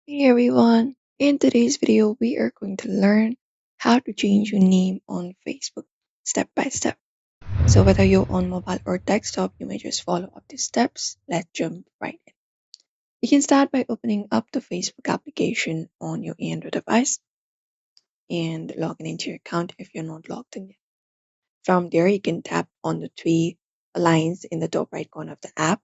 Hey everyone, in today's video we are going to learn how to change your name on Facebook step by step. So whether you're on mobile or desktop, you may just follow up the steps. Let's jump right in. You can start by opening up the Facebook application on your Android device and logging into your account if you're not logged in yet. From there, you can tap on the three lines in the top right corner of the app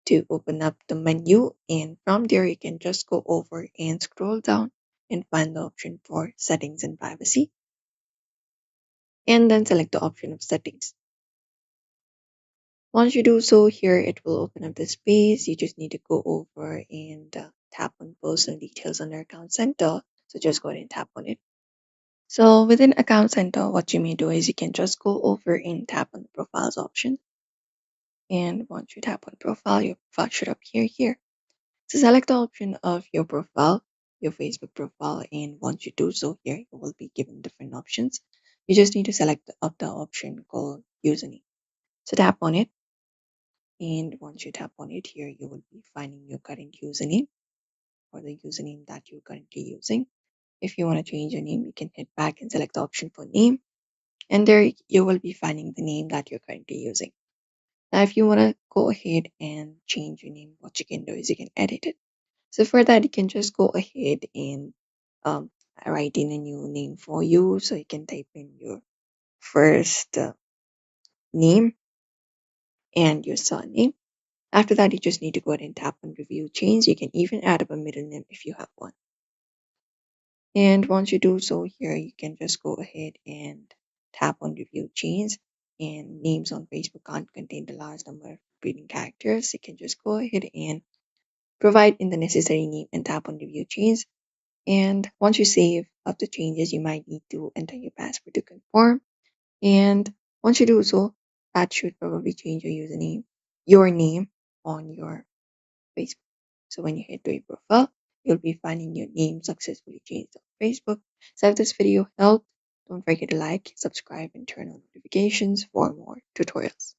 to open up the menu, and from there you can just go over and scroll down and find the option for settings and privacy, and then select the option of settings. Once you do so, here it will open up the space. You just need to go over and tap on personal details under account center, so just go ahead and tap on it. So within account center, what you may do is you can just go over and tap on the profiles option, and once you tap on profile, your profile should appear here. So select the option of your profile, your Facebook profile, and once you do so here, you will be given different options. You just need to select up the option called username. So tap on it, and once you tap on it here, you will be finding your current username or the username that you're currently using. If you want to change your name, you can hit back and select the option for name, and there you will be finding the name that you're currently using. Now, if you want to go ahead and change your name, what you can do is you can edit it. So for that, you can just go ahead and um, write in a new name for you. So you can type in your first name and your surname. After that, you just need to go ahead and tap on review change. You can even add up a middle name if you have one. And once you do so here, you can just go ahead and tap on review change. And names on Facebook can't contain the large number of repeating characters. You can just go ahead and provide in the necessary name and tap on review change. And once you save up the changes, you might need to enter your password to confirm. And once you do so, that should probably change your name on your Facebook. So when you hit to your profile, you'll be finding your name successfully changed on Facebook. So if this video helped, don't forget to like, subscribe, and turn on notifications for more tutorials.